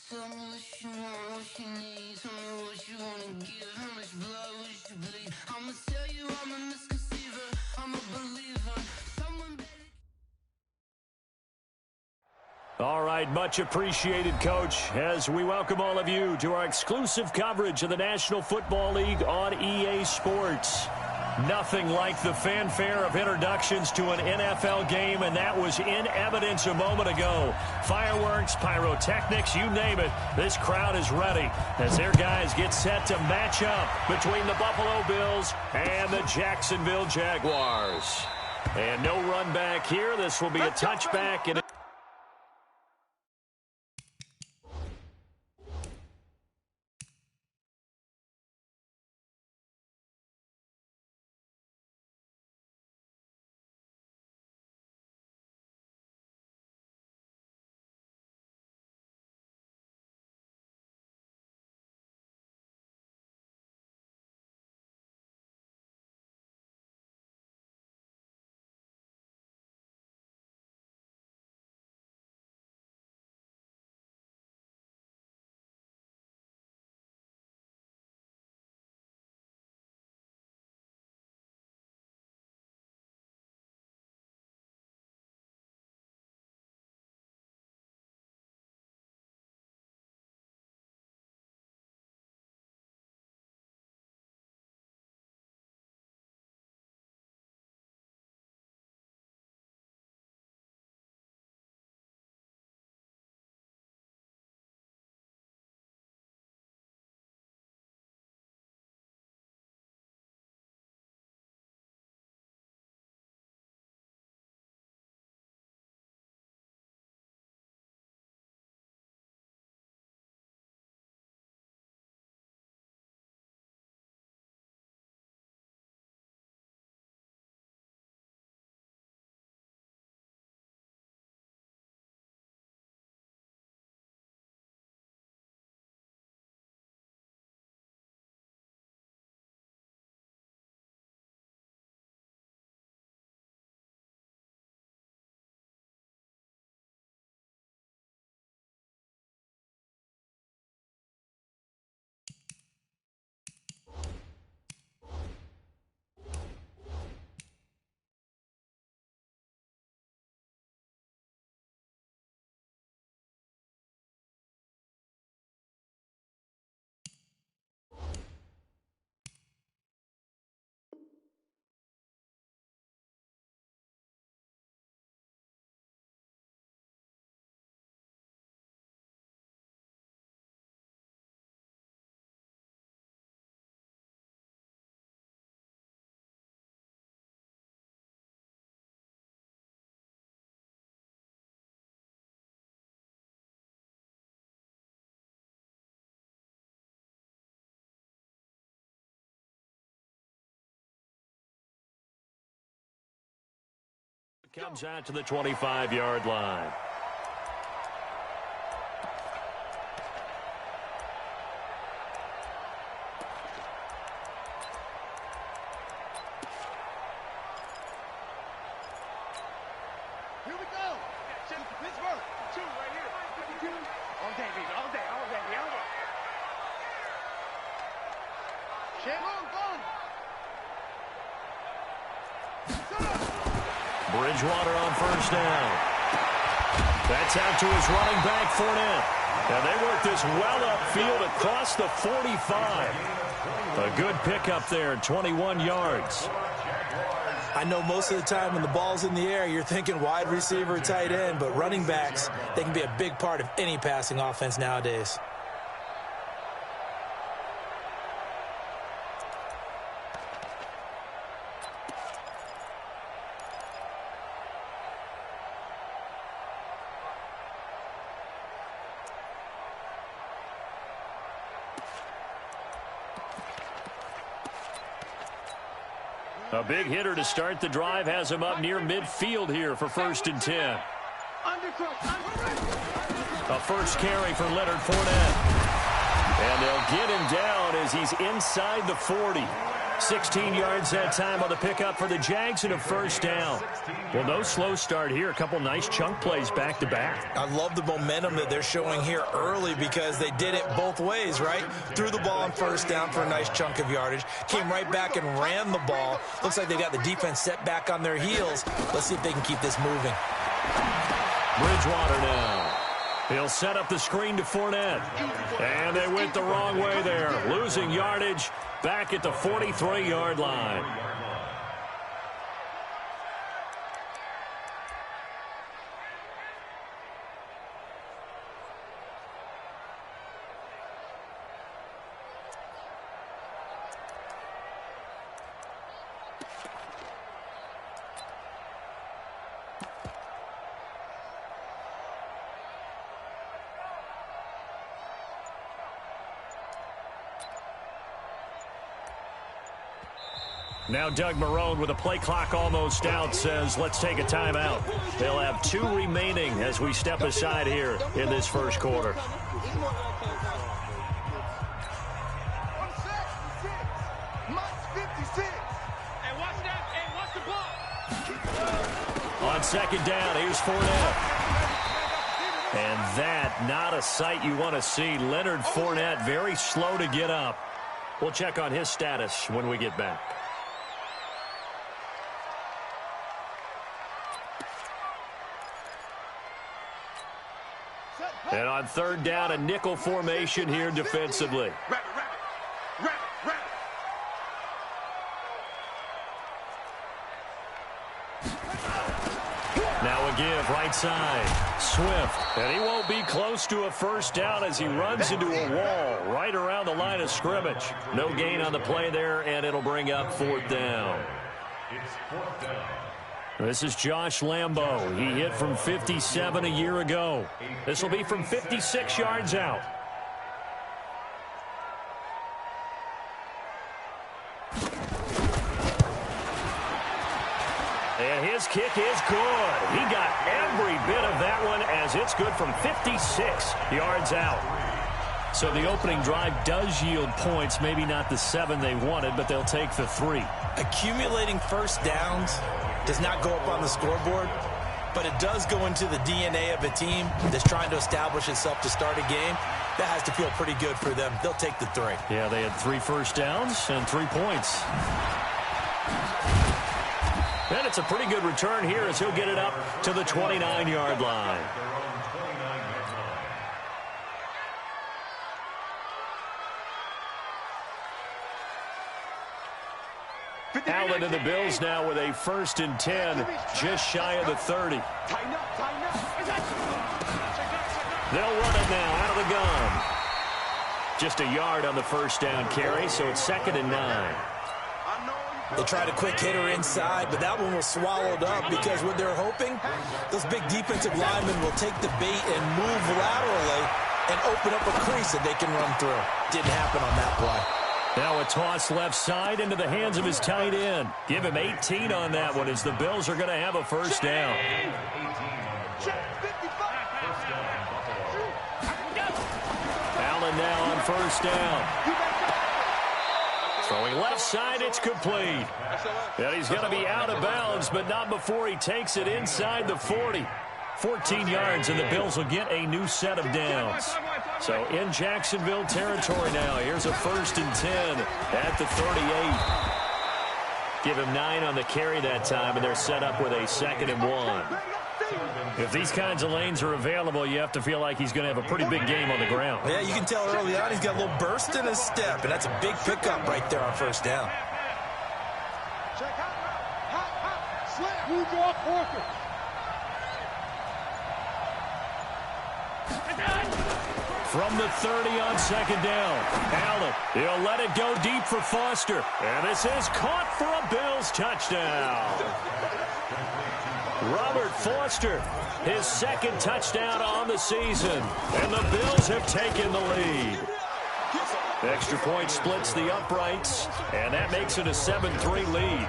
Tell me what you want, what you need. Tell me what you wanna give. How much blood would you bleed? I'ma tell you I'm a misconceiver. I'm a believer. Someone better. All right, much appreciated, Coach, as we welcome all of you to our exclusive coverage of the National Football League on EA Sports. Nothing like the fanfare of introductions to an NFL game, and that was in evidence a moment ago. Fireworks, pyrotechnics, you name it, this crowd is ready as their guys get set to match up between the Buffalo Bills and the Jacksonville Jaguars. And no run back here. This will be a touchback. And comes out to the 25-yard line. Here we go. Pittsburgh. 2 right here. 52. All day, baby. All day. All day. All day. Shannon, gone. Bridgewater on first down. That's out to his running back, Fournette. And they work this well upfield across the 45. A good pickup there, 21 yards. I know most of the time when the ball's in the air, you're thinking wide receiver, tight end, but running backs, they can be a big part of any passing offense nowadays. A big hitter to start the drive has him up near midfield here for 1st and 10. A first carry for Leonard Fournette. And they'll get him down as he's inside the 40. 16 yards that time on the pickup for the Jags and a first down. Well, no slow start here. A couple nice chunk plays back-to-back. I love the momentum that they're showing here early because they did it both ways, right? Threw the ball on first down for a nice chunk of yardage. Came right back and ran the ball. Looks like they got the defense set back on their heels. Let's see if they can keep this moving. Bridgewater now. He'll set up the screen to Fournette. And they went the wrong way there. Losing yardage back at the 43-yard line. Now Doug Marrone, with a play clock almost out, says let's take a timeout. They'll have 2 remaining as we step aside here in this first quarter. On second down, here's Fournette. And that, not a sight you want to see. Leonard Fournette, very slow to get up. We'll check on his status when we get back. And on third down, a nickel formation here defensively. Now a give, right side. Swift. And he won't be close to a first down as he runs into a wall right around the line of scrimmage. No gain on the play there, and it'll bring up fourth down. It's fourth down. This is Josh Lambo. He hit from 57 a year ago. This will be from 56 yards out. And his kick is good. He got every bit of that one as it's good from 56 yards out. So the opening drive does yield points, maybe not the 7 they wanted, but they'll take the 3. Accumulating first downs does not go up on the scoreboard, but it does go into the DNA of a team that's trying to establish itself to start a game. That has to feel pretty good for them. They'll take the 3. Yeah, they had 3 first downs and 3 points. And it's a pretty good return here as he'll get it up to the 29-yard line. Allen and the Bills now with a 1st and 10, just shy of the 30. They'll run it now out of the gun. Just a yard on the first down carry, so it's 2nd and 9. They tried a quick hitter inside, but that one was swallowed up because what they're hoping, those big defensive linemen will take the bait and move laterally and open up a crease that they can run through. Didn't happen on that play. Now a toss left side into the hands of his tight end. Give him 18 on that one as the Bills are going to have a first down. Allen now on first down. Throwing left side, it's complete. And he's going to be out of bounds, but not before he takes it inside the 40. 14 yards, and the Bills will get a new set of downs. So in Jacksonville territory now. Here's a 1st and 10 at the 38. Give him 9 on the carry that time, and they're set up with a 2nd and 1. If these kinds of lanes are available, you have to feel like he's going to have a pretty big game on the ground. Yeah, you can tell early on he's got a little burst in his step, and that's a big pickup right there on first down. From the 30 on 2nd down. Allen, he'll let it go deep for Foster. And this is caught for a Bills touchdown. Robert Foster, his 2nd touchdown on the season. And the Bills have taken the lead. Extra point splits the uprights, and that makes it a 7-3 lead.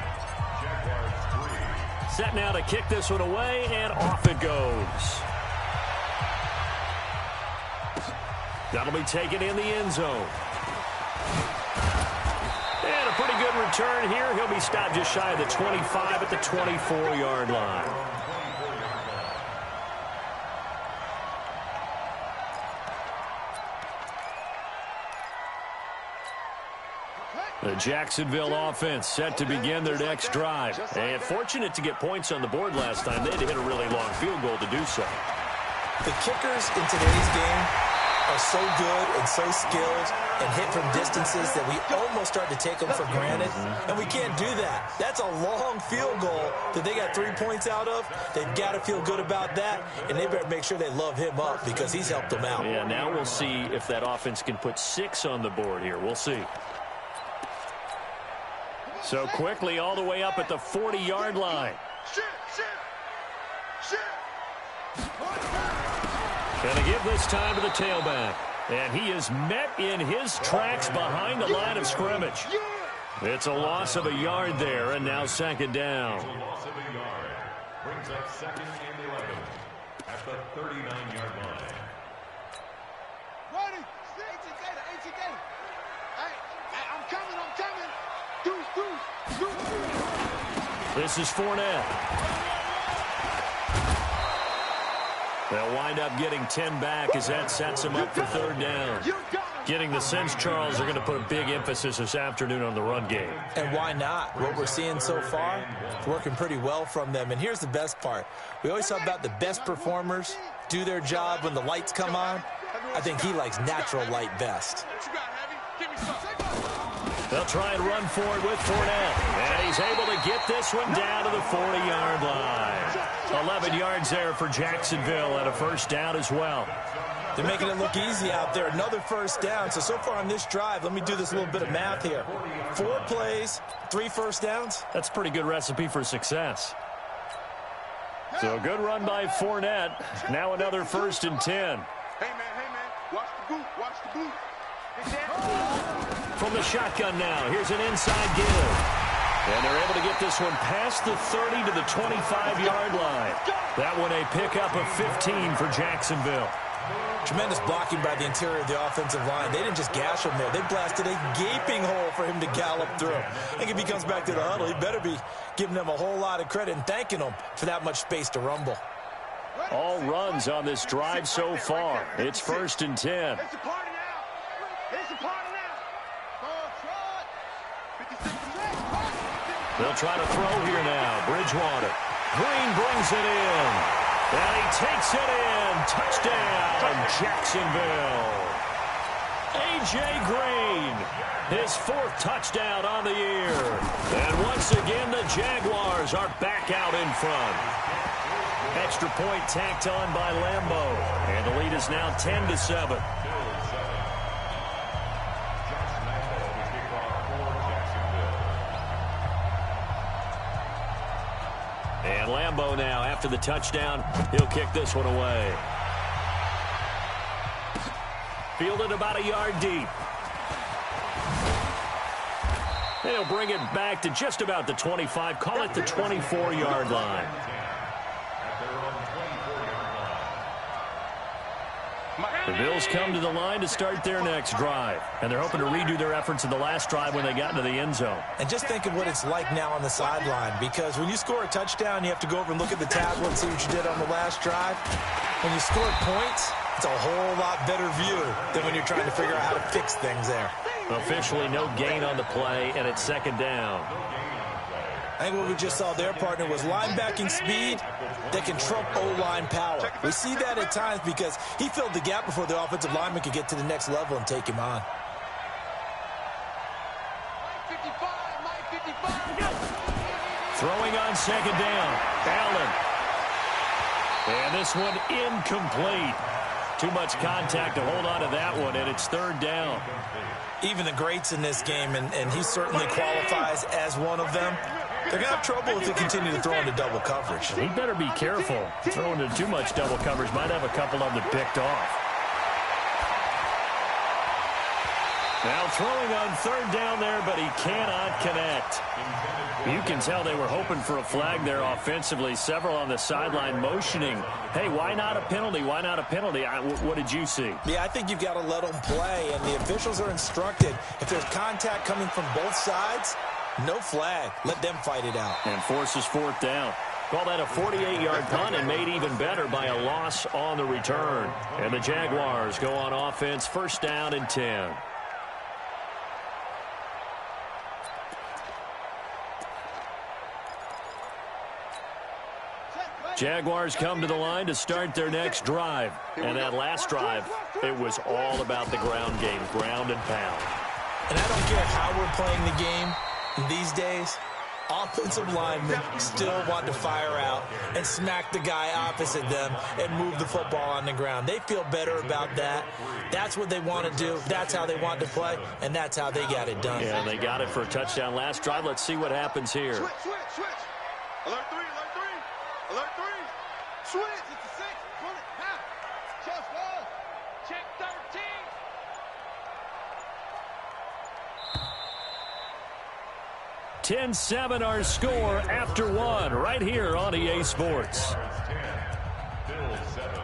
Set now to kick this one away, and off it goes. That'll be taken in the end zone. And a pretty good return here. He'll be stopped just shy of the 25 at the 24-yard line. The Jacksonville offense set to begin their next drive. And fortunate to get points on the board last time. They had to hit a really long field goal to do so. The kickers in today's game are so good and so skilled and hit from distances that we almost start to take them for granted. And we can't do that. That's a long field goal that they got 3 points out of. They've got to feel good about that, and they better make sure they love him up because he's helped them out. Yeah, now we'll see if that offense can put 6 on the board here. We'll see. So quickly all the way up at the 40-yard line. Gonna give this time to the tailback. And he is met in his tracks behind the line of scrimmage. It's a loss of a yard there, and now second down. A loss of a yard. Brings up second and 11 at the 39-yard line. Ready? Hey, I'm coming. Deuce. This is Fournette. They'll wind up getting 10 back as that sets them up for third down. Getting the sense, Charles, they're going to put a big emphasis this afternoon on the run game. And why not? What we're seeing so far, it's working pretty well from them. And here's the best part. We always talk about the best performers do their job when the lights come on. I think he likes natural light best. They'll try and run for it with Fournette. And he's able to get this one down to the 40-yard line. 11 yards there for Jacksonville and a first down as well. They're making it look easy out there. Another first down. So far on this drive, let me do this little bit of math here. 4 plays, 3 first downs. That's a pretty good recipe for success. So a good run by Fournette. Now another 1st and 10. Hey, man. Watch the boot. From the shotgun now, here's an inside give. And they're able to get this one past the 30 to the 25-yard line. That one a pickup of 15 for Jacksonville. Tremendous blocking by the interior of the offensive line. They didn't just gash him there. They blasted a gaping hole for him to gallop through. I think if he comes back to the huddle, he better be giving them a whole lot of credit and thanking them for that much space to rumble. All runs on this drive so far. It's 1st and 10. It's a party now. They'll try to throw here now. Bridgewater. Green brings it in. And he takes it in. Touchdown, Jacksonville. A.J. Green, his 4th touchdown on the year. And once again, the Jaguars are back out in front. Extra point tacked on by Lambo. And the lead is now 10-7. And Lambo now, after the touchdown, he'll kick this one away. Fielded about a yard deep. They'll bring it back to just about the 25. Call it the 24-yard line. The Bills come to the line to start their next drive. And they're hoping to redo their efforts in the last drive when they got into the end zone. And just think of what it's like now on the sideline, because when you score a touchdown, you have to go over and look at the tablet and see what you did on the last drive. When you score points, it's a whole lot better view than when you're trying to figure out how to fix things there. Officially no gain on the play, and it's second down. I think what we just saw their partner was linebacking speed that can trump O-line power. We see that at times because he filled the gap before the offensive lineman could get to the next level and take him on. Throwing on second down, Allen. And this one incomplete. Too much contact to hold on to that one, and it's third down. Even the greats in this game, and he certainly qualifies as one of them, they're going to have trouble if they continue to throw into double coverage. He better be careful. Throwing into too much double coverage might have a couple of them picked off. Now throwing on third down there, but he cannot connect. You can tell they were hoping for a flag there offensively. Several on the sideline motioning, hey, why not a penalty? Why not a penalty? What did you see? Yeah, I think you've got to let them play, and the officials are instructed if there's contact coming from both sides, No flag. Let them fight it out. And forces fourth down. Call that a 48-yard punt and made even better by a loss on the return. And the Jaguars go on offense, first down and 10. Jaguars come to the line to start their next drive. And that last drive, it was all about the ground game, ground and pound. And I don't care how we're playing the game these days, offensive linemen still want to fire out and smack the guy opposite them and move the football on the ground. They feel better about that. That's what they want to do. That's how they want to play, and that's how they got it done. Yeah, they got it for a touchdown last drive. Let's see what happens here. Switch. Alert 3. Alert 3. Switch. It's a 6. Pull it. Half. Chest ball. Check 13. $10-7 our score after one right here on EA Sports. 10, Bills 7.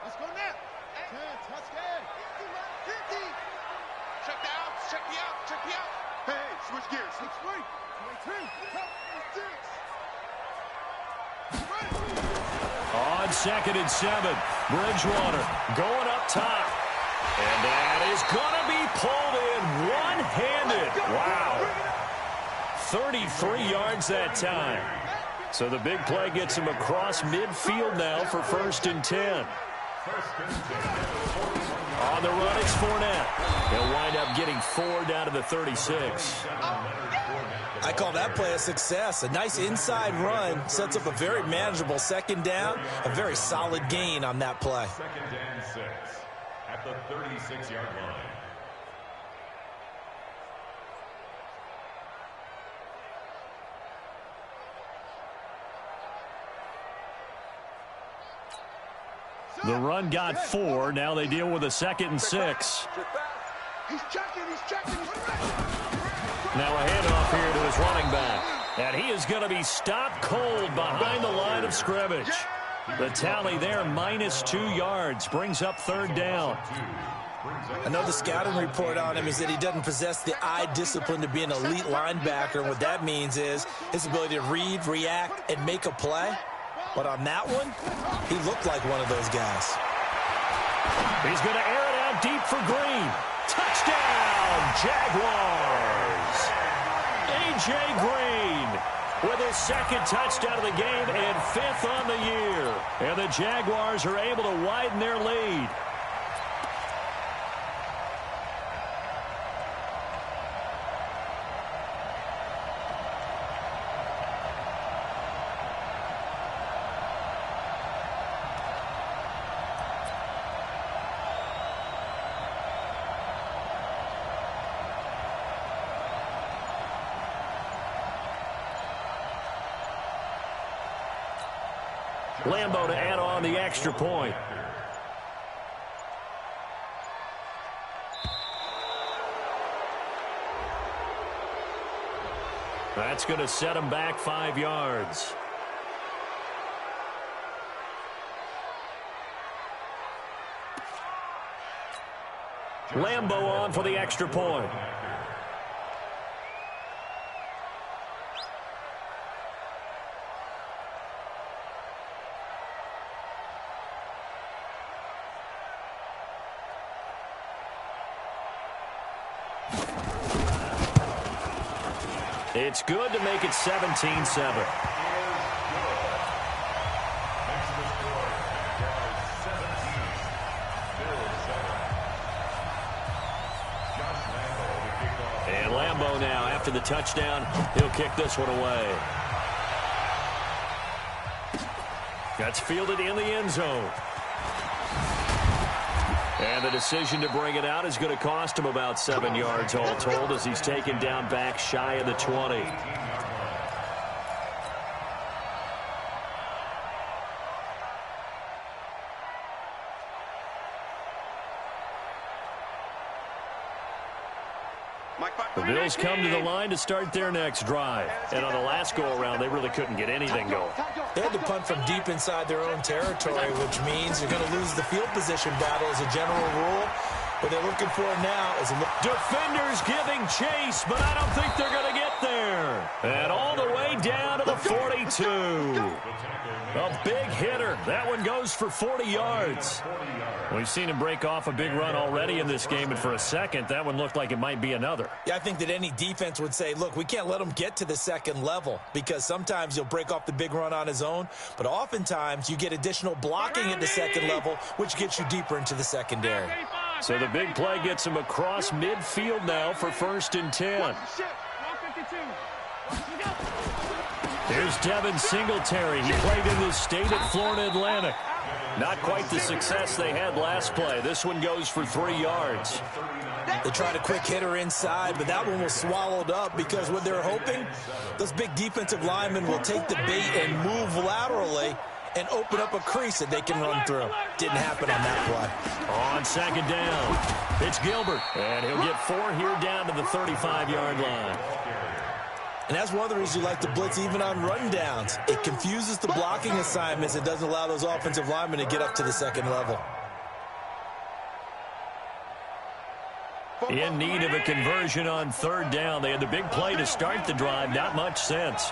Let's go now. 10, touchdown. 50. Check the out. Check the out. Hey, switch gears. Switch 3. 22. Top 6. On 2nd and 7, Bridgewater going up top. And that is going to be pulled in one-handed. Wow. 33 yards that time. So the big play gets him across midfield now for 1st and 10. On the run, it's Fournette. He'll wind up getting 4 down to the 36. I call that play a success. A nice inside run sets up a very manageable 2nd down. A very solid gain on that play. 2nd and 6 at the 36-yard line. The run got 4. Now they deal with a 2nd and 6. He's checking. Now a handoff here to his running back. And he is going to be stopped cold behind the line of scrimmage. The tally there, -2 yards, brings up 3rd down. I know the scouting report on him is that he doesn't possess the eye discipline to be an elite linebacker. And what that means is his ability to read, react, and make a play. But on that one, he looked like one of those guys. He's going to air it out deep for Green. Touchdown, Jaguars. A.J. Green with his 2nd touchdown of the game and 5th on the year. And the Jaguars are able to widen their lead. Lambo to add on the extra point. That's going to set him back 5 yards. Lambo on for the extra point. It's good to make it 17-7. And Lambo now, after the touchdown, he'll kick this one away. That's fielded in the end zone. And the decision to bring it out is going to cost him about 7 yards all told as he's taken down back shy of the 20. The Bills come to the line to start their next drive. And on the last go-around, they really couldn't get anything going. They had to punt from deep inside their own territory, which means you're going to lose the field position battle as a general rule. What they're looking for now is defenders giving chase, but I don't think they're going to get there. And all the way down to the 42. A big hitter. That one goes for 40 yards. We've seen him break off a big run already in this game, and for a second, that one looked like it might be another. Yeah, I think that any defense would say, look, we can't let him get to the second level because sometimes he'll break off the big run on his own, but oftentimes you get additional blocking at the second level, which gets you deeper into the secondary. So the big play gets him across midfield now for 1st and 10. Here's Devin Singletary. He played in the state at Florida Atlantic. Not quite the success they had last play. This one goes for 3 yards. They tried a quick hitter inside, but that one was swallowed up because what they're hoping, those big defensive linemen will take the bait and move laterally and open up a crease that they can run through. Didn't happen on that play. On 2nd down, it's Gilbert, and he'll get 4 here down to the 35-yard line. And that's one of the reasons you like to blitz even on rundowns. It confuses the blocking assignments. It doesn't allow those offensive linemen to get up to the second level. In need of a conversion on 3rd down. They had the big play to start the drive. Not much sense.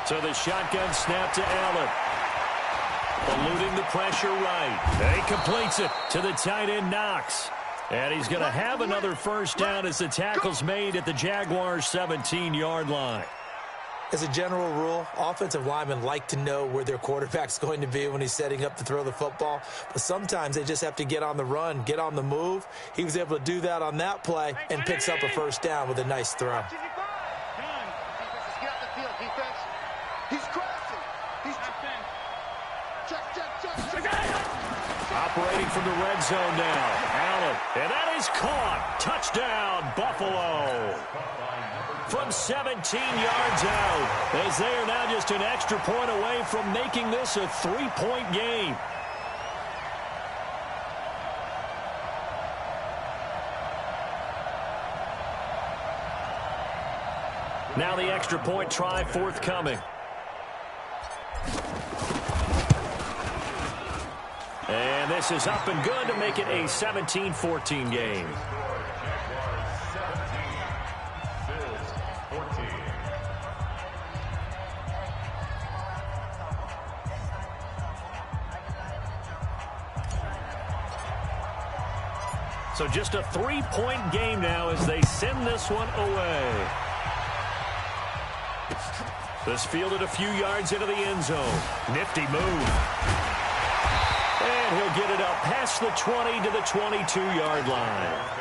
So the shotgun snap to Allen. Eluding the pressure right. He completes it to the tight end Knox. And he's going to have another 1st down as the tackle's made at the Jaguars' 17-yard line. As a general rule, offensive linemen like to know where their quarterback's going to be when he's setting up to throw the football. But sometimes they just have to get on the run, get on the move. He was able to do that on that play and picks up a 1st down with a nice throw. Operating from the red zone now. Allen, and that is caught. Touchdown, Buffalo. From 17 yards out, as they are now just an extra point away from making this a 3-point game. Now the extra point try forthcoming. And this is up and good to make it a 17-14 game. So just a 3-point game now as they send this one away. This fielded a few yards into the end zone. Nifty move. And he'll get it up past the 20 to the 22-yard line.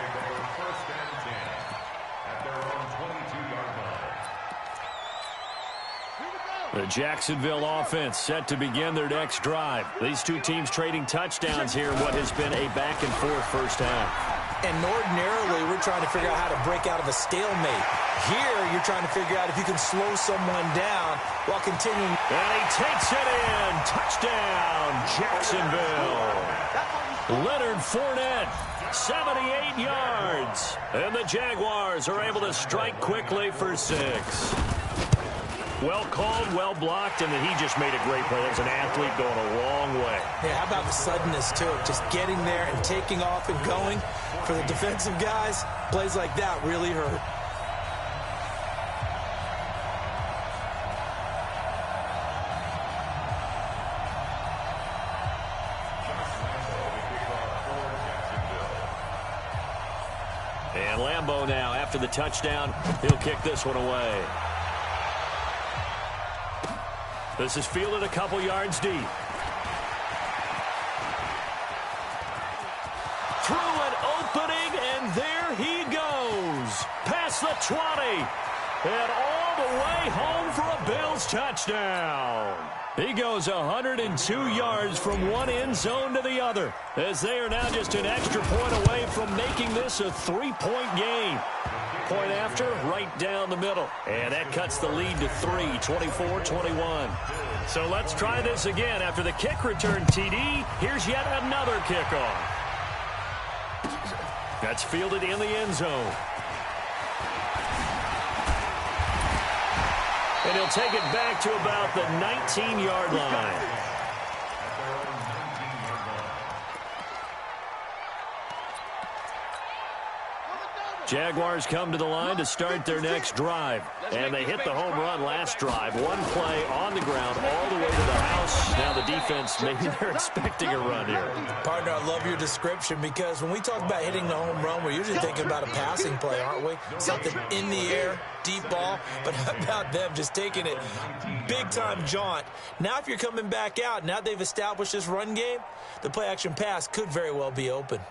The Jacksonville offense set to begin their next drive. These two teams trading touchdowns here in what has been a back-and-forth first half. And ordinarily, we're trying to figure out how to break out of a stalemate. Here, you're trying to figure out if you can slow someone down while continuing. And he takes it in. Touchdown, Jacksonville. Leonard Fournette, 78 yards. And the Jaguars are able to strike quickly for 6. Well called, well blocked, and then he just made a great play. As an athlete going a long way. Yeah, how about the suddenness to it? Just getting there and taking off and going. For the defensive guys, plays like that really hurt. And Lambeau now, after the touchdown, he'll kick this one away. This is fielded a couple yards deep. Through an opening, and there he goes. Past the 20. And all the way home for a Bills touchdown. He goes 102 yards from one end zone to the other, as they are now just an extra point away from making this a 3-point game. Point after, right down the middle. And that cuts the lead to 3, 24-21. So let's try this again. After the kick return TD, here's yet another kickoff. That's fielded in the end zone. And he'll take it back to about the 19-yard line. Jaguars come to the line to start their next drive. And they hit the home run last drive. One play on the ground all the way to the house. Now the defense, maybe they're expecting a run here. Partner, I love your description because when we talk about hitting the home run, we're usually thinking about a passing play, aren't we? Something in the air, deep ball. But how about them just taking it big-time jaunt? Now if you're coming back out, now they've established this run game, the play-action pass could very well be open.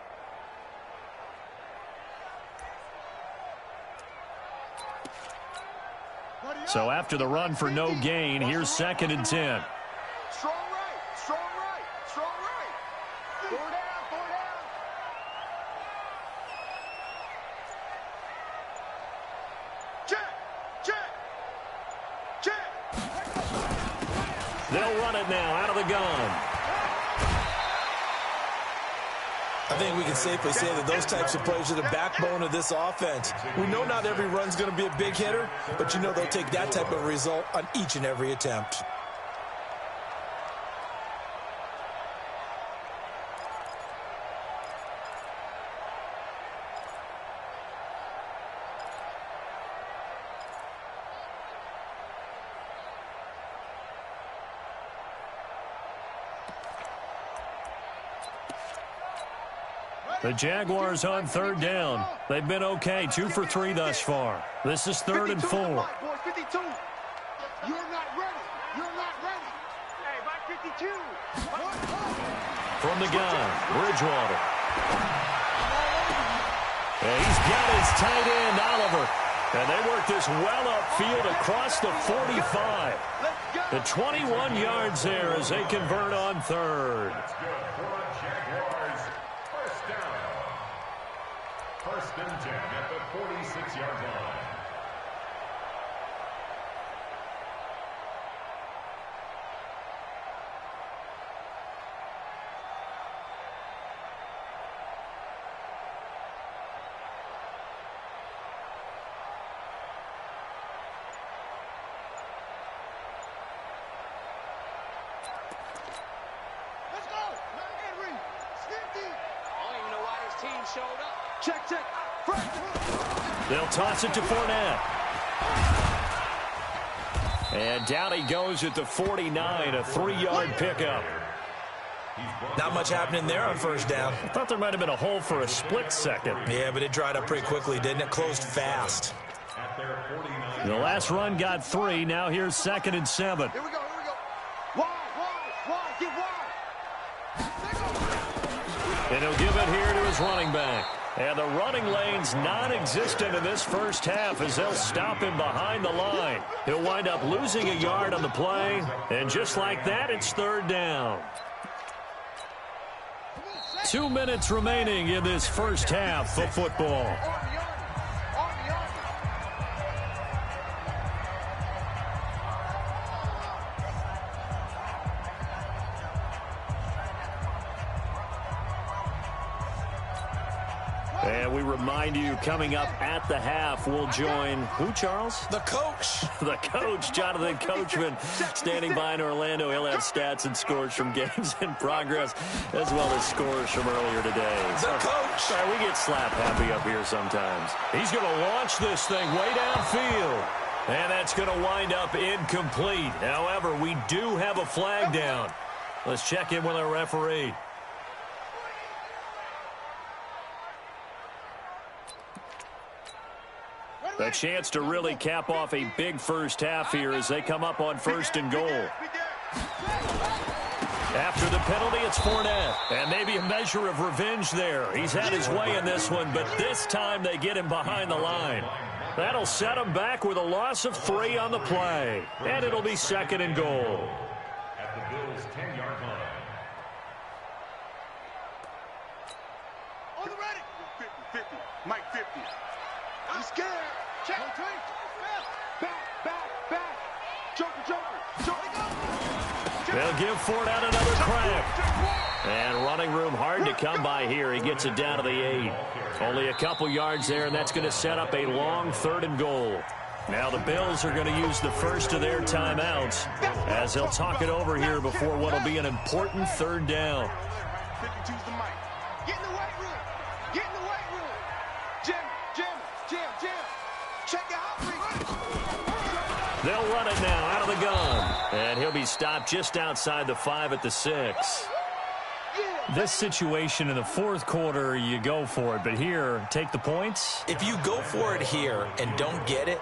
So after the run for no gain, here's 2nd and 10. Strong right, strong right, strong right. 4 down, 4 down. Check. They'll run it now out of the gun. I think we can safely say that those types of plays are the backbone of this offense. We know not every run's going to be a big hitter, but you know they'll take that type of result on each and every attempt. The Jaguars on 3rd down. They've been okay, 2 for 3 thus far. This is 3rd and 4. 52. You're not ready. You're not ready. Hey, by 52. From the gun, Bridgewater. And he's got his tight end, Oliver. And they work this well upfield across the 45. The 21 yards there as they convert on 3rd. First and 10 at the 46-yard line. Let's go. Henry. Stinky. I don't even know why this team showed up. Check. They'll toss it to Fournette. And down he goes at the 49, a 3-yard pickup. Not much happening there on 1st down. I thought there might have been a hole for a split second. Yeah, but it dried up pretty quickly, didn't it? Closed fast. The last run got 3. Now here's 2nd and 7. Here we go. Wide. Get wide. And he'll give it here to his running back. And the running lane's non-existent in this first half as they'll stop him behind the line. He'll wind up losing a yard on the play. And just like that, it's 3rd down. 2 minutes remaining in this first half of football. And we remind you, coming up at the half, we'll join who, Charles? The coach. The coach, Jonathan Coachman, standing by in Orlando. He'll have stats and scores from games in progress, as well as scores from earlier today. The coach. Sorry, we get slap happy up here sometimes. He's going to launch this thing way downfield. And that's going to wind up incomplete. However, we do have a flag down. Let's check in with our referee. A chance to really cap off a big first half here as they come up on 1st and goal. After the penalty, it's Fournette. And maybe a measure of revenge there. He's had his way in this one, but this time they get him behind the line. That'll set him back with a loss of 3 on the play. And it'll be 2nd and goal. at the Bills' 10-yard line. On the ready. 50, 50. Mike 50. I'm scared. Check. Back. Joker. They'll give Ford out another crack. And running room hard to come by here. He gets it down to the 8. Only a couple yards there, and that's going to set up a long 3rd and goal. Now the Bills are going to use the first of their timeouts as they'll talk it over here before what will be an important 3rd down. 52's the mic. Get in the weight room. Jam. Check out. They'll run it now out of the gun. And he'll be stopped just outside the 5 at the 6. This situation in the 4th quarter, you go for it. But here, take the points. If you go for it here and don't get it,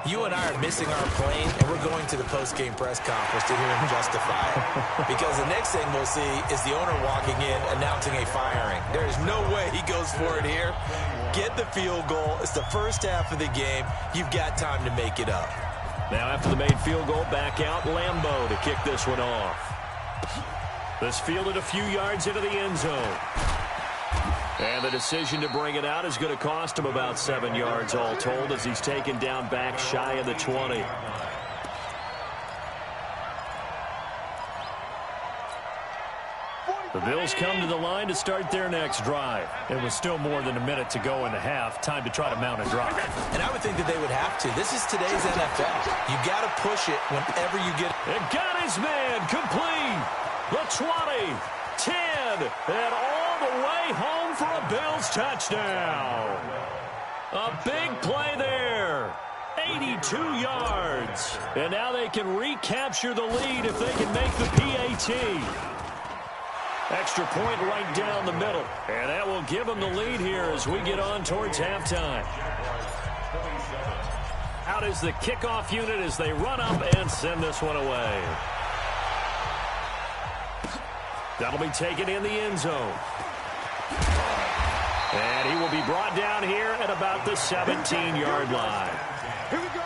you and I are missing our plane, and we're going to the post-game press conference to hear him justify it. Because the next thing we'll see is the owner walking in, announcing a firing. There is no way he goes for it here. Get the field goal. It's the first half of the game. You've got time to make it up. Now after the made field goal, back out Lambeau to kick this one off. This fielded a few yards into the end zone. And the decision to bring it out is going to cost him about 7 yards all told as he's taken down back shy of the 20. The Bills come to the line to start their next drive. It was still more than a minute to go in the half. Time to try to mount a drive. And I would think that they would have to. This is today's NFL. You got to push it whenever you get it. It got his man complete. The 20, 10, and all the way home for a Bills touchdown. A big play there. 82 yards. And now they can recapture the lead if they can make the PAT. Extra point right down the middle. And that will give them the lead here as we get on towards halftime. Out is the kickoff unit as they run up and send this one away. That'll be taken in the end zone. And he will be brought down here at about the 17-yard line. Here we go.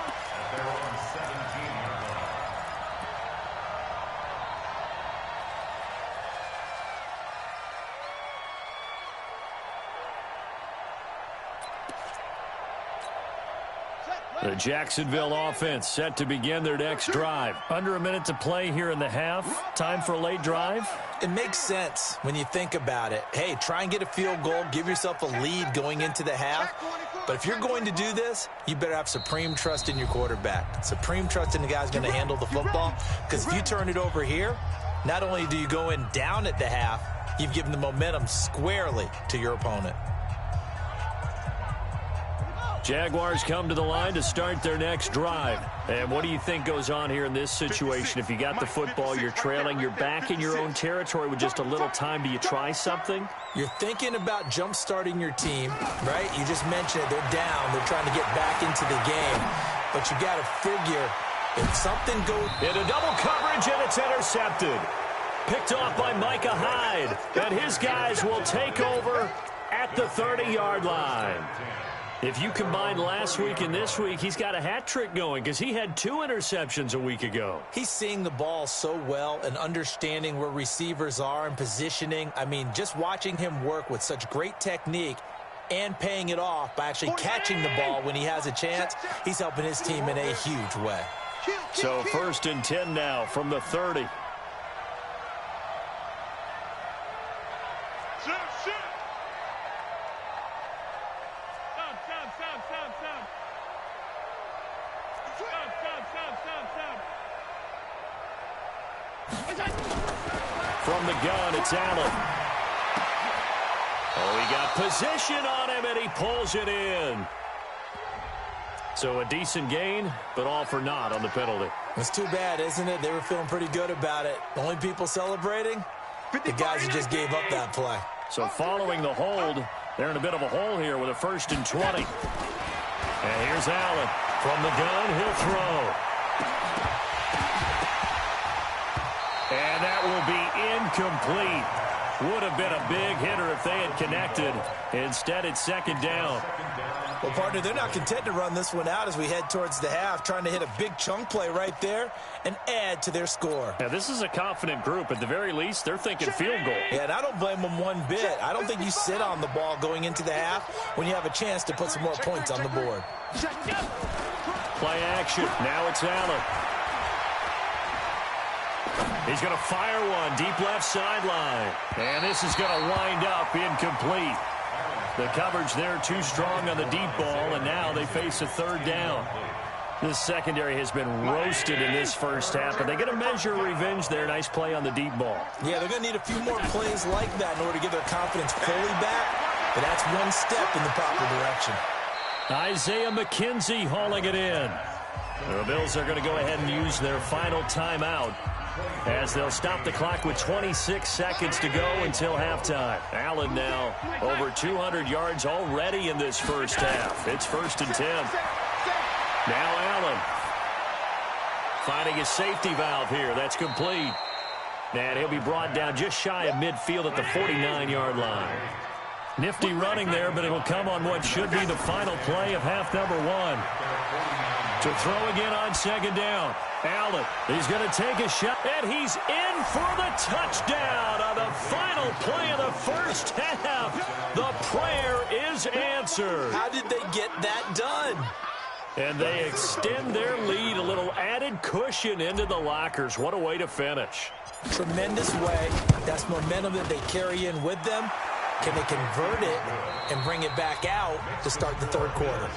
The Jacksonville offense set to begin their next drive. Under a minute to play here in the half. Time for a late drive. It makes sense when you think about it. Hey, try and get a field goal. Give yourself a lead going into the half. But if you're going to do this, you better have supreme trust in your quarterback. Supreme trust in the guy who's going to handle the football. Because if you turn it over here, not only do you go in down at the half, you've given the momentum squarely to your opponent. Jaguars come to the line to start their next drive. And what do you think goes on here in this situation? If you got the football, you're trailing, you're back in your own territory with just a little time. Do you try something? You're thinking about jump-starting your team, right? You just mentioned it. They're down. They're trying to get back into the game. But you got to figure if something goes... Into double coverage, and it's intercepted. Picked off by Micah Hyde. And his guys will take over at the 30-yard line. If you combine last week and this week, he's got a hat trick going because he had 2 interceptions a week ago. He's seeing the ball so well and understanding where receivers are and positioning. I mean, just watching him work with such great technique and paying it off by actually catching the ball when he has a chance, he's helping his team in a huge way. So 1st and 10 now from the 30. From the gun, it's Allen. Oh, he got position on him, and he pulls it in. So a decent gain, but all for naught on the penalty. It's too bad, isn't it? They were feeling pretty good about it. The only people celebrating, the guys who just gave up that play. So following the hold, they're in a bit of a hole here with a 1st and 20. And here's Allen. From the gun, he'll throw. And that will be incomplete. Would have been a big hitter if they had connected. Instead, it's 2nd down. Well, partner, they're not content to run this one out as we head towards the half, trying to hit a big chunk play right there and add to their score. Yeah, this is a confident group. At the very least, they're thinking field goal. Yeah, and I don't blame them one bit. I don't think you sit on the ball going into the half when you have a chance to put some more points on the board. Play action. Now it's Allen. He's going to fire one deep left sideline. And this is going to wind up incomplete. The coverage there too strong on the deep ball, and now they face a third down. This secondary has been roasted in this first half, but they get a measure of revenge there. Nice play on the deep ball. Yeah, they're going to need a few more plays like that in order to get their confidence fully back, but that's one step in the proper direction. Isaiah McKenzie hauling it in. The Bills are going to go ahead and use their final timeout as they'll stop the clock with 26 seconds to go until halftime. Allen now over 200 yards already in this first half. It's 1st and 10. Now Allen finding a safety valve here. That's complete. And he'll be brought down just shy of midfield at the 49-yard line. Nifty running there, but it'll come on what should be the final play of half number 1. To throw again on 2nd down. Allen, he's going to take a shot, and he's in for the touchdown on the final play of the first half. The prayer is answered. How did they get that done? And they extend their lead, a little added cushion into the lockers. What a way to finish. Tremendous way. That's momentum that they carry in with them. Can they convert it and bring it back out to start the third quarter?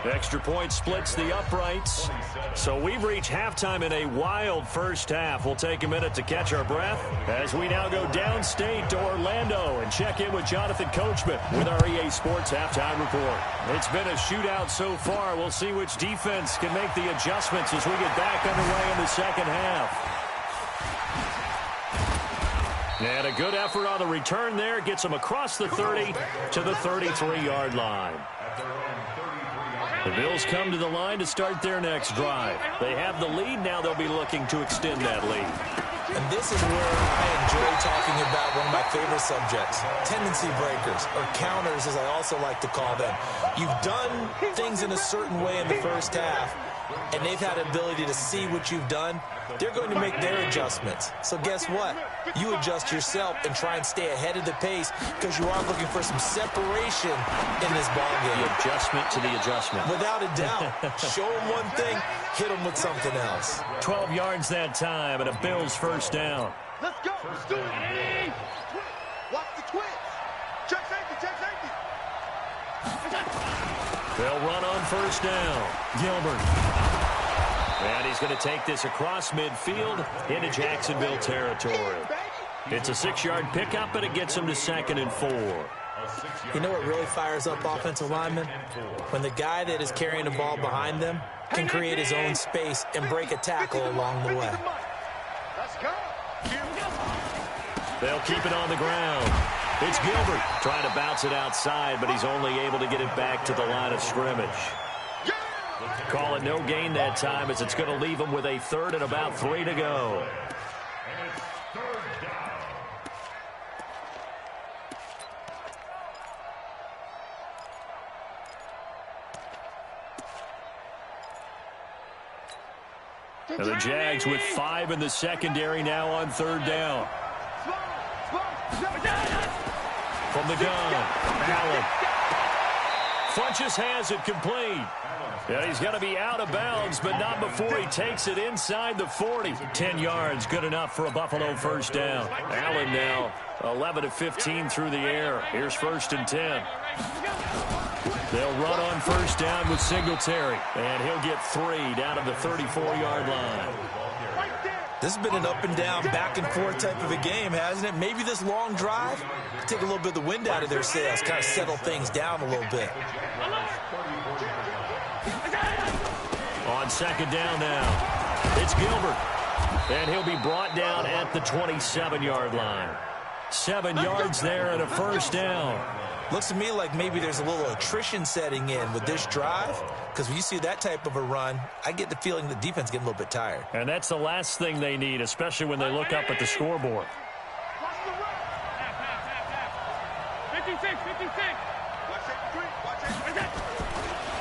Extra point splits the uprights. So we've reached halftime in a wild first half. We'll take a minute to catch our breath as we now go downstate to Orlando and check in with Jonathan Coachman with our EA Sports Halftime Report. It's been a shootout so far. We'll see which defense can make the adjustments as we get back underway in the second half. And a good effort on the return there. Gets them across the 30 to the 33-yard line. The Bills come to the line to start their next drive. They have the lead. Now they'll be looking to extend that lead. And this is where I enjoy talking about one of my favorite subjects, tendency breakers, or counters as I also like to call them. You've done things in a certain way in the first half, and they've had the ability to see what you've done. They're going to make their adjustments. So guess what? You adjust yourself and try and stay ahead of the pace because you are looking for some separation in this ballgame. The adjustment to the adjustment. Without a doubt. Show them one thing, hit them with something else. 12 yards that time and a Bills first down. Let's go. Let's do it. Watch the twitch. Check safety. Check safety. They'll run on first down. Gilbert. And he's going to take this across midfield into Jacksonville territory. It's a 6-yard pickup, and it gets him to 2nd and 4. You know what really fires up offensive linemen? When the guy that is carrying the ball behind them can create his own space and break a tackle along the way. Let's go. They'll keep it on the ground. It's Gilbert trying to bounce it outside, but he's only able to get it back to the line of scrimmage. Call it no gain that time as it's going to leave him with a 3rd and about 3 to go. And the Jags with 5 in the secondary now on 3rd down. From the gun, Allen. Funches has it complete. Yeah, he's going to be out of bounds, but not before he takes it inside the 40. 10 yards, good enough for a Buffalo first down. Allen now 11 of 15 through the air. Here's 1st and 10. They'll run on first down with Singletary, and he'll get 3 down to the 34-yard line. This has been an up and down, back and forth type of a game, hasn't it? Maybe this long drive take a little bit of the wind out of their sails, kind of settle things down a little bit. On 2nd down now, it's Gilbert, and he'll be brought down at the 27-yard line. 7 yards there and a first down. Looks to me like maybe there's a little attrition setting in with this drive, because when you see that type of a run, I get the feeling the defense getting a little bit tired. And that's the last thing they need, especially when they look up at the scoreboard. 56. Watch it.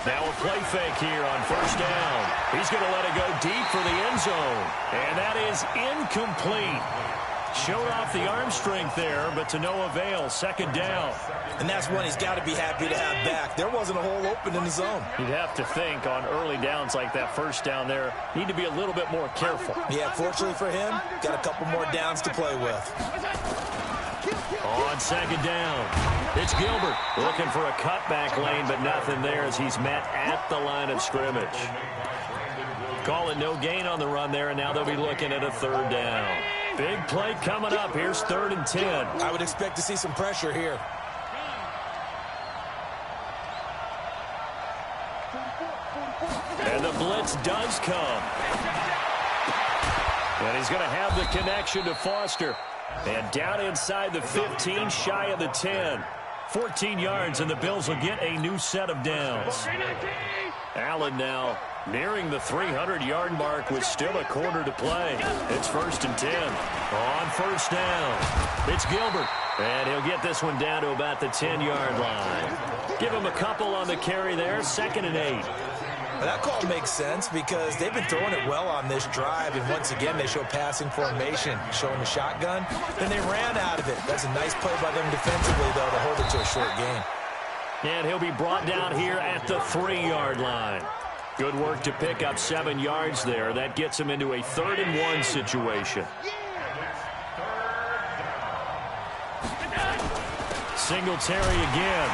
Now a play fake here on first down. He's going to let it go deep for the end zone. And that is incomplete. Showed off the arm strength there, but to no avail. Second down. And that's one he's got to be happy to have back. There wasn't a hole open in the zone. You'd have to think on early downs like that first down there, need to be a little bit more careful. Yeah, fortunately for him, got a couple more downs to play with. On second down, it's Gilbert looking for a cutback lane, but nothing there as he's met at the line of scrimmage. Call it no gain on the run there, and now they'll be looking at a third down. Big play coming up. Here's 3rd and 10. I would expect to see some pressure here. And the blitz does come. And he's going to have the connection to Foster. And down inside the 15, shy of the 10. 14 yards, and the Bills will get a new set of downs. Allen now nearing the 300-yard mark with still a quarter to play. It's 1st and 10. On first down, it's Gilbert. And he'll get this one down to about the 10-yard line. Give him a couple on the carry there. 2nd and 8. That call makes sense because they've been throwing it well on this drive, and once again they show passing formation, showing the shotgun. Then they ran out of it. That's a nice play by them defensively, though, to hold it to a short gain. And he'll be brought down here at the 3-yard line. Good work to pick up 7 yards there. That gets him into a 3rd and 1 situation. Singletary again.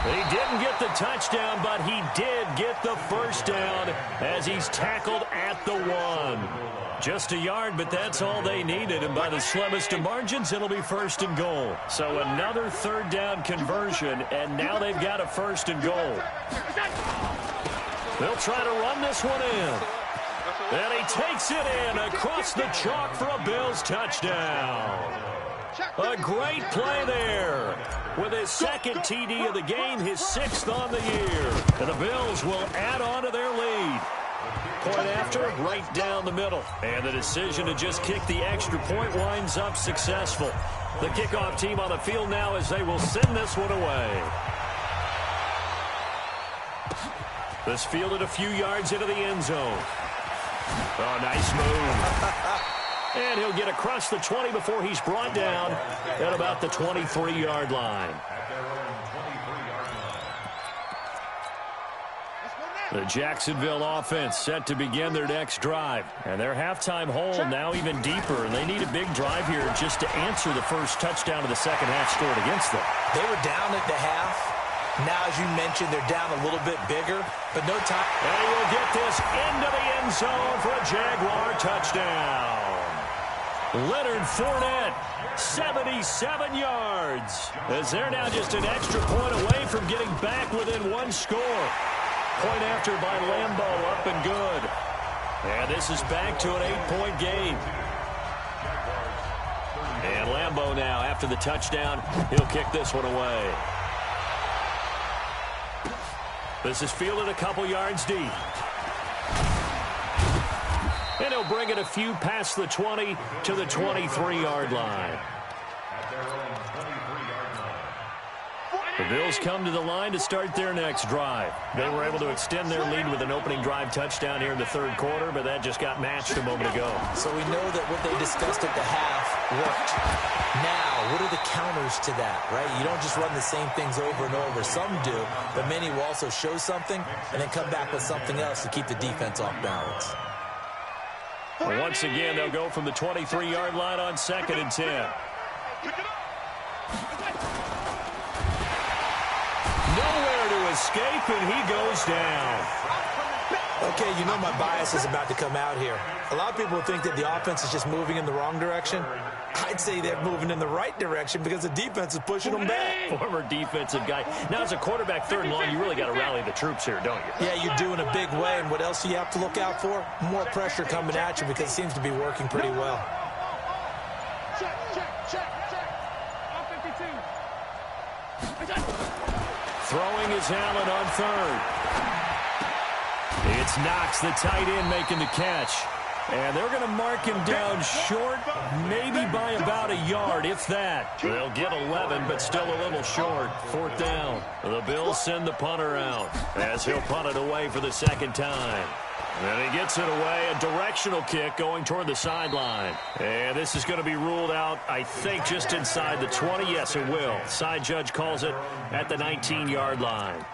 He didn't get the touchdown, but he did get the first down as he's tackled at the 1. Just a yard, but that's all they needed, and by the slimmest of margins, it'll be 1st and goal. So another 3rd down conversion, and now they've got a 1st and goal. They'll try to run this one in. And he takes it in across the chalk for a Bills touchdown. A great play there. With his 2nd TD of the game, his 6th on the year. And the Bills will add on to their lead. Point after, right down the middle. And the decision to just kick the extra point winds up successful. The kickoff team on the field now as they will send this one away. This fielded a few yards into the end zone. Oh, nice move. And he'll get across the 20 before he's brought down at about the 23-yard line. The Jacksonville offense set to begin their next drive. And their halftime hole now even deeper. And they need a big drive here just to answer the first touchdown of the second half scored against them. They were down at the half. Now, as you mentioned, they're down a little bit bigger, but no time. And he will get this into the end zone for a Jaguar touchdown. Leonard Fournette, 77 yards. As they're now just an extra point away from getting back within 1 score. Point after by Lambeau, up and good. And this is back to an 8-point game. And Lambeau now, after the touchdown, he'll kick this one away. This is fielded a couple yards deep. And he'll bring it a few past the 20 to the 23-yard line. The Bills come to the line to start their next drive. They were able to extend their lead with an opening drive touchdown here in the 3rd quarter, but that just got matched a moment ago. So we know that what they discussed at the half worked. Now, what are the counters to that, right? You don't just run the same things over and over. Some do, but many will also show something and then come back with something else to keep the defense off balance. Well, once again, they'll go from the 23-yard line on 2nd and 10. Nowhere to escape, and he goes down. Okay, you know my bias is about to come out here. A lot of people think that the offense is just moving in the wrong direction. I'd say they're moving in the right direction because the defense is pushing them back. Former defensive guy. Now, as a quarterback 3rd and long, you really got to rally the troops here, don't you? Yeah, you do in a big way. And what else do you have to look out for? More pressure coming at you because it seems to be working pretty well. Throwing is Allen on 3rd. It's Knox, the tight end, making the catch. And they're going to mark him down short, maybe by about a yard, if that. They'll get 11, but still a little short. 4th down. The Bills send the punter out as he'll punt it away for the second time. And he gets it away, a directional kick going toward the sideline. And this is going to be ruled out, I think, just inside the 20. Yes, it will. Side judge calls it at the 19-yard line.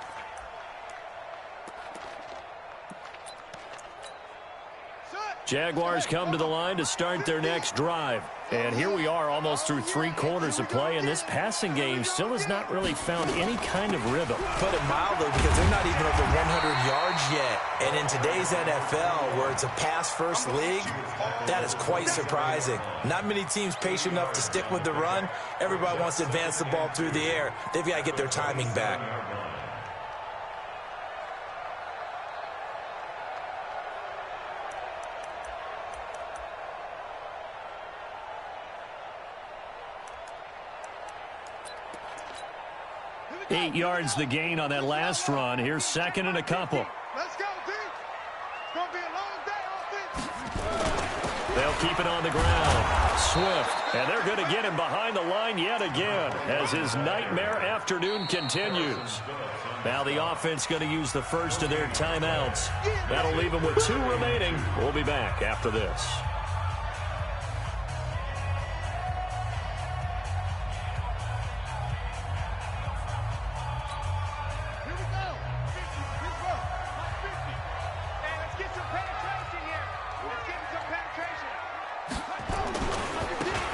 Jaguars come to the line to start their next drive. And here we are almost through 3 quarters of play, and this passing game still has not really found any kind of rhythm. Put it mildly, because they're not even over 100 yards yet. And in today's NFL, where it's a pass-first league, that is quite surprising. Not many teams patient enough to stick with the run. Everybody wants to advance the ball through the air. They've got to get their timing back. 8 yards the gain on that last run. Here's 2nd and a couple. Let's go, D. It's going to be a long day offense. They'll keep it on the ground. Swift. And they're going to get him behind the line yet again as his nightmare afternoon continues. Now the offense going to use the first of their timeouts. That'll leave them with 2 remaining. We'll be back after this.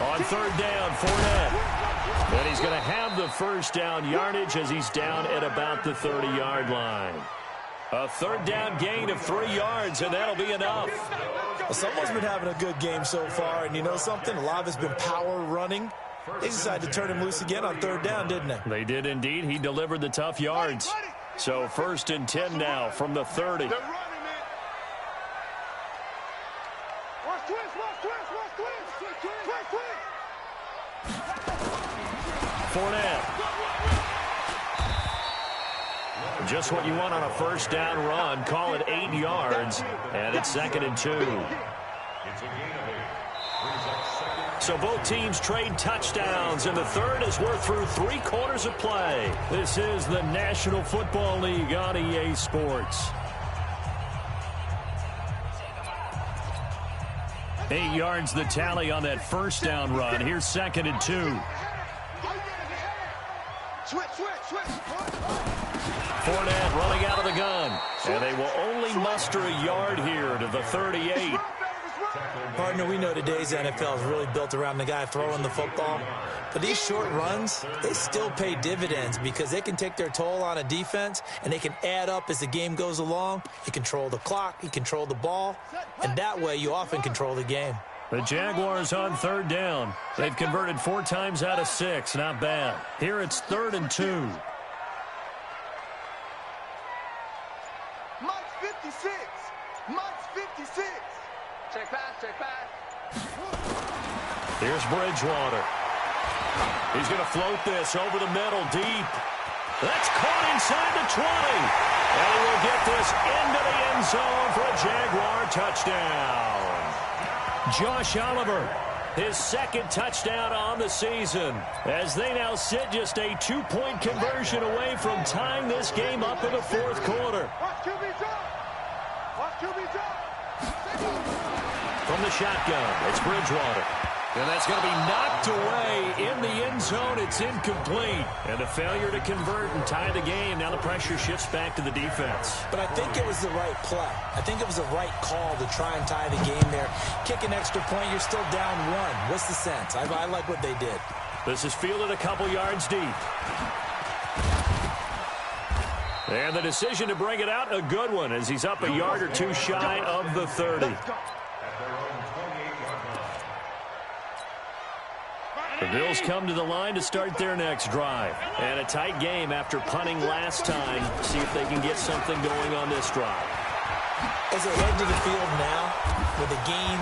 On 3rd down, Fournette. And he's going to have the first down yardage as he's down at about the 30-yard line. A 3rd down gain of 3 yards, and that'll be enough. Well, someone's been having a good game so far, and you know something? A lot of it's been power running. They decided to turn him loose again on 3rd down, didn't they? They did indeed. He delivered the tough yards. So 1st and 10 now from the 30. Fournette. Just what you want on a 1st down run. Call it 8 yards, and it's 2nd and 2. So both teams trade touchdowns, and the 3rd as we're through 3 quarters of play. This is the National Football League on EA Sports. 8 yards the tally on that 1st down run. Here's 2nd and 2. Fournette running out of the gun. And they will only muster a yard here to the 38. Partner, we know today's NFL is really built around the guy throwing the football. But these short runs, they still pay dividends because they can take their toll on a defense, and they can add up as the game goes along. You control the clock, you control the ball, and that way you often control the game. The Jaguars on 3rd down. They've converted 4 times out of 6. Not bad. Here it's 3rd and 2. Mike's 56. Mike's 56. Check pass, check pass. Here's Bridgewater. He's going to float this over the middle deep. That's caught inside the 20. And he will get this into the end zone for a Jaguar touchdown. Josh Oliver, his 2nd touchdown on the season, as they now sit just a 2-point conversion away from tying this game up in the 4th quarter. Watch QB drop. Watch QB drop. From the shotgun, it's Bridgewater. And that's going to be knocked away in the end zone. It's incomplete. And a failure to convert and tie the game. Now the pressure shifts back to the defense. But I think it was the right play. I think it was the right call to try and tie the game there. Kick an extra point, you're still down 1. What's the sense? I like what they did. This is fielded a couple yards deep. And the decision to bring it out, a good one, as he's up a yard or 2 shy of the 30. The Bills come to the line to start their next drive. And a tight game after punting last time. See if they can get something going on this drive. As they head to the field now, with the game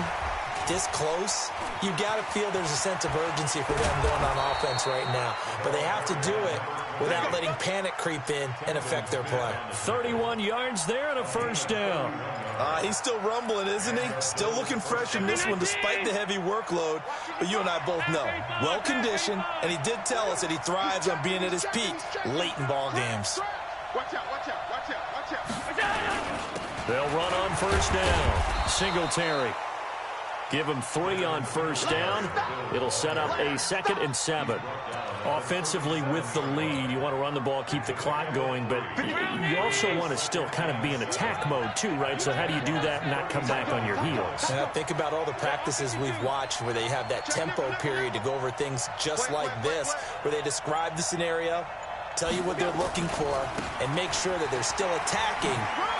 this close, you've got to feel there's a sense of urgency for them going on offense right now. But they have to do it without letting panic creep in and affect their play. 31 yards there and a first down. He's still rumbling, isn't he? Still looking fresh in this one despite the heavy workload. But you and I both know, well-conditioned, and he did tell us that he thrives on being at his peak late in ball games. Watch out, watch out, watch out, watch out. They'll run on first down. Singletary. Give him 3 on first down. It'll set up a 2nd and 7. Offensively with the lead, you want to run the ball, keep the clock going, but you also want to still kind of be in attack mode too, right? So how do you do that and not come back on your heels? Yeah, think about all the practices we've watched where they have that tempo period to go over things just like this, where they describe the scenario, tell you what they're looking for, and make sure that they're still attacking,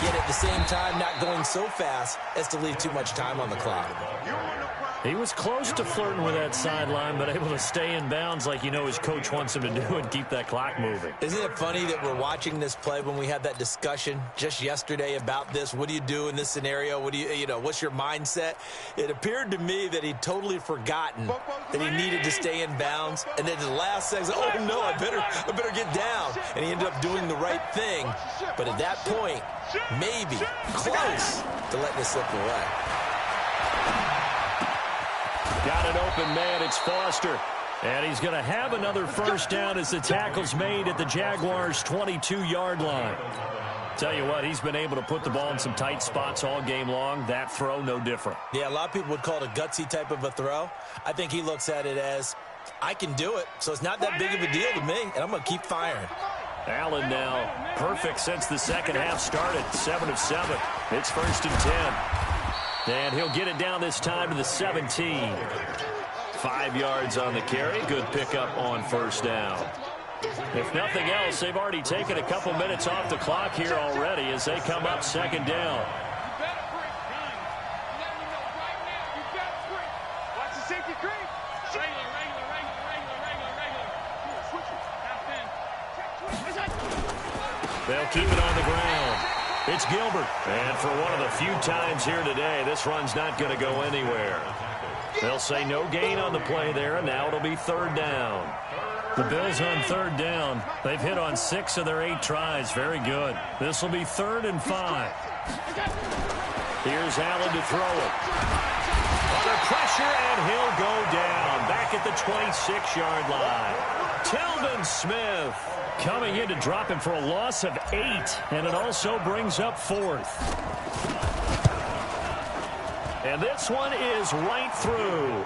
yet at the same time not going so fast as to leave too much time on the clock. He was close to flirting with that sideline, but able to stay in bounds like you know his coach wants him to do and keep that clock moving. Isn't it funny that we're watching this play when we had that discussion just yesterday about this? What do you do in this scenario? What do you know, what's your mindset? It appeared to me that he'd totally forgotten that he needed to stay in bounds, and then the last second, oh no, I better get down. And he ended up doing the right thing. But at that point, maybe close to letting it slip away. Got an open man. It's Foster. And he's going to have another first down as the tackle's made at the Jaguars' 22-yard line. Tell you what, he's been able to put the ball in some tight spots all game long. That throw, no different. Yeah, a lot of people would call it a gutsy type of a throw. I think he looks at it as, I can do it, so it's not that big of a deal to me, and I'm going to keep firing. Allen now perfect since the second half started. 7 of 7. It's 1st and 10. And he'll get it down this time to the 17. 5 yards on the carry. Good pickup on first down. If nothing else, they've already taken a couple minutes off the clock here already as they come up 2nd down. Watch the safety creep. They'll keep it on the ground. It's Gilbert. And for one of the few times here today, this run's not going to go anywhere. They'll say no gain on the play there, and now it'll be 3rd down. The Bills on 3rd down. They've hit on 6 of their 8 tries. Very good. This will be 3rd and 5. Here's Allen to throw it. Under pressure, and he'll go down. Back at the 26-yard line. Telvin Smith coming in to drop him for a loss of 8, and it also brings up 4th. And this one is right through,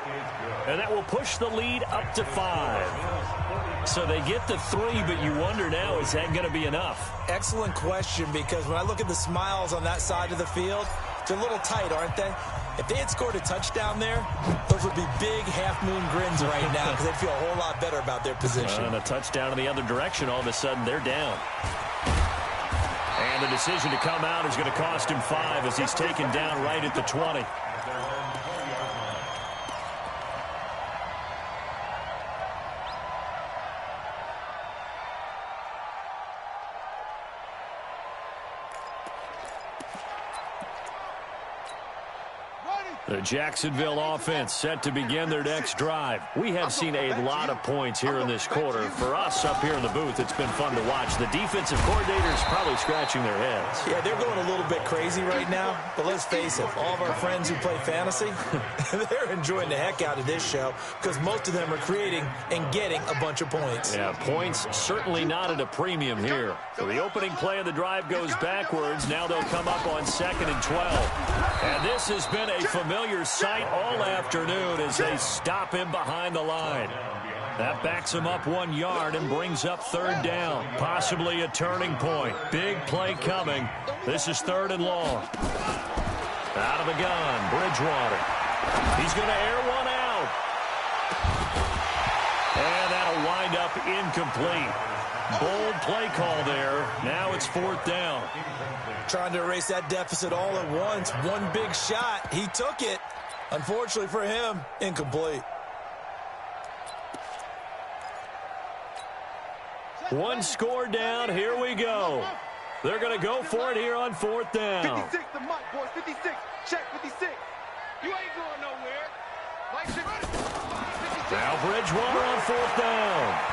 and that will push the lead up to 5. So they get to 3, but you wonder now, is that going to be enough? Excellent question, because when I look at the smiles on that side of the field, they're a little tight, aren't they? If they had scored a touchdown there, those would be big half-moon grins right now because they'd feel a whole lot better about their position. And a touchdown in the other direction, all of a sudden they're down. And the decision to come out is going to cost him 5 as he's taken down right at the 20. The Jacksonville offense set to begin their next drive. We have seen a lot of points here in this quarter. For us up here in the booth, it's been fun to watch. The defensive coordinators probably scratching their heads. Yeah, they're going a little bit crazy right now. But let's face it, all of our friends who play fantasy, they're enjoying the heck out of this show because most of them are creating and getting a bunch of points. Yeah, points certainly not at a premium here. So the opening play of the drive goes backwards. Now they'll come up on 2nd and 12. And this has been a familiar sight all afternoon as they stop him behind the line. That backs him up 1 yard and brings up 3rd down. Possibly a turning point. Big play coming. This is 3rd and long. Out of the gun, Bridgewater. He's going to air one out. And that'll wind up incomplete. Bold play call there. Now it's 4th down. Trying to erase that deficit all at once. One big shot. He took it. Unfortunately for him, incomplete. One score down. Here we go. They're going to go for it here on 4th down. 56, the mic, boys. 56. Check 56. You ain't going nowhere. Mike, now Bridgewater on 4th down.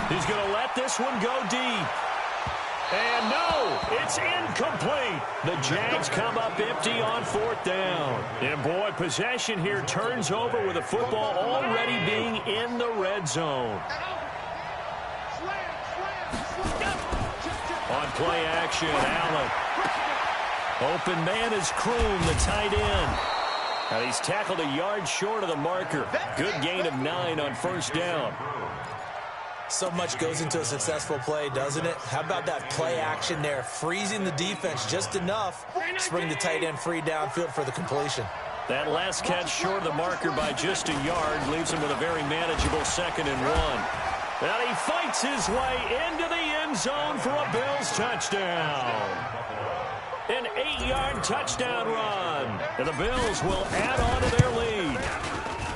He's going to let this one go deep. And no, it's incomplete. The Jags come up empty on 4th down. And boy, possession here turns over with the football already being in the red zone. On play action, Allen. Open man is Kroon, the tight end. Now he's tackled a yard short of the marker. Good gain of 9 on 1st down. So much goes into a successful play, doesn't it? How about that play action there, freezing the defense just enough to bring the tight end free downfield for the completion. That last catch short of the marker by just a yard leaves him with a very manageable 2nd and 1. And he fights his way into the end zone for a Bills touchdown. An 8-yard touchdown run. And the Bills will add on to their lead.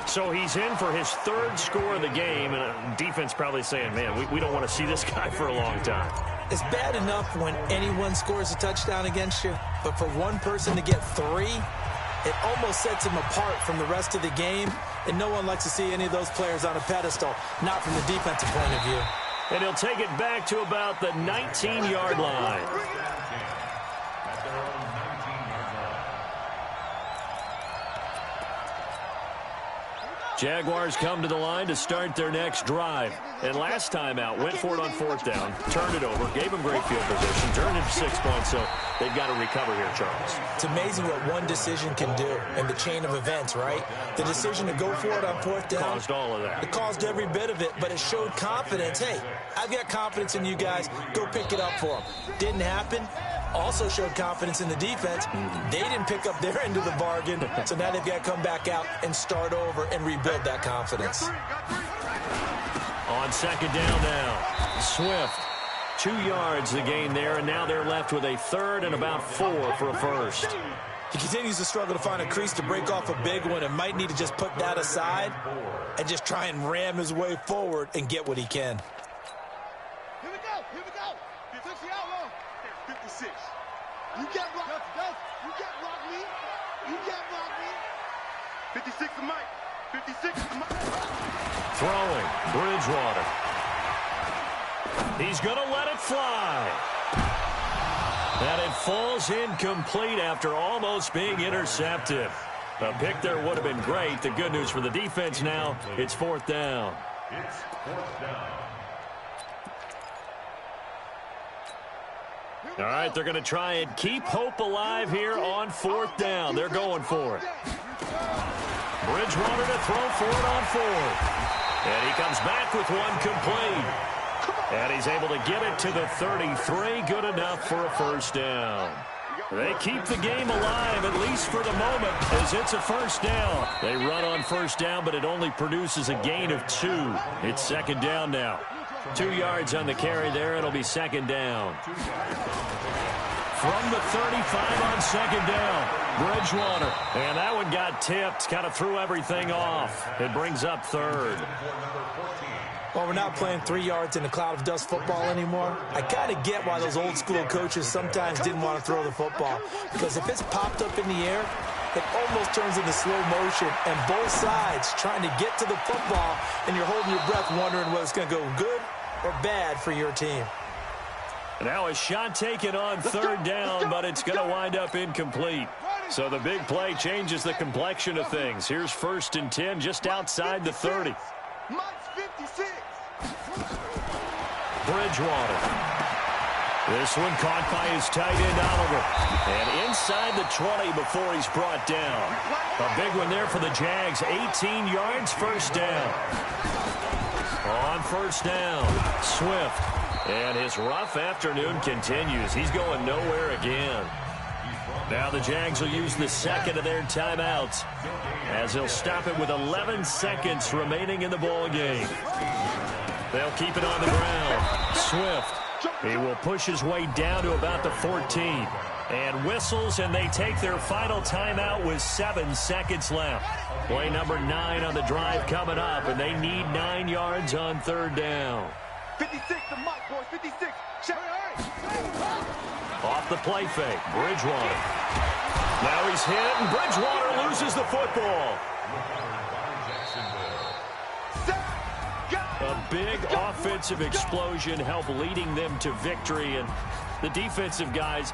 So he's in for his 3rd score of the game, and defense probably saying, man, we don't want to see this guy for a long time. It's bad enough when anyone scores a touchdown against you, but for one person to get 3, it almost sets him apart from the rest of the game, and no one likes to see any of those players on a pedestal, not from the defensive point of view. And he'll take it back to about the 19-yard line. Jaguars come to the line to start their next drive. And last time out, went for it on 4th down, turned it over, gave them great field position, turned it to 6 points, so they've got to recover here, Charles. It's amazing what one decision can do in the chain of events, right? The decision to go for it on 4th down. Caused all of that. It caused every bit of it, but it showed confidence. Hey, I've got confidence in you guys. Go pick it up for them. Didn't happen. Also showed confidence in the defense. They didn't pick up their end of the bargain, so now they've got to come back out and start over and rebuild that confidence. On 2nd down now, Swift. 2 yards the gain there, and now they're left with a 3rd and about 4 for a 1st. He continues to struggle to find a crease to break off a big one and might need to just put that aside and just try and ram his way forward and get what he can. Here we go. You took the outlaw. 56. You can't block me. 56 to Mike. 56 to Mike. Throwing, Bridgewater. He's going to let it fly. And it falls incomplete after almost being intercepted. A pick there would have been great. The good news for the defense now, it's 4th down. It's 4th down. All right, they're going to try and keep hope alive here on 4th down. They're going for it. Bridgewater to throw for it on 4th. And he comes back with one complete. And he's able to get it to the 33. Good enough for a 1st down. They keep the game alive, at least for the moment, as it's a 1st down. They run on 1st down, but it only produces a gain of 2. It's 2nd down now. 2 yards on the carry there. It'll be 2nd down. From the 35 on 2nd down, Bridgewater. And that one got tipped, kind of threw everything off. It brings up 3rd. Well, we're not playing 3 yards in a cloud of dust football anymore. I kind of get why those old school coaches sometimes didn't want to throw the football. Because if it's popped up in the air, it almost turns into slow motion. And both sides trying to get to the football, and you're holding your breath wondering whether it's going to go good or bad for your team. Now a shot taken on 3rd down, but it's going to wind up incomplete. So the big play changes the complexion of things. Here's 1st and 10 just outside the 30. Bridgewater. This one caught by his tight end, Oliver. And inside the 20 before he's brought down. A big one there for the Jags. 18 yards, 1st down. On 1st down, Swift. And his rough afternoon continues. He's going nowhere again. Now the Jags will use the 2nd of their timeouts, as they'll stop it with 11 seconds remaining in the ball game. They'll keep it on the ground. Swift. He will push his way down to about the 14. And whistles, and they take their final timeout with 7 seconds left. Play number 9 on the drive coming up, and they need 9 yards on 3rd down. 56 to Mike, boys. 56. Off the play fake, Bridgewater. Now he's hit, and Bridgewater loses the football. A big offensive explosion help leading them to victory. And the defensive guys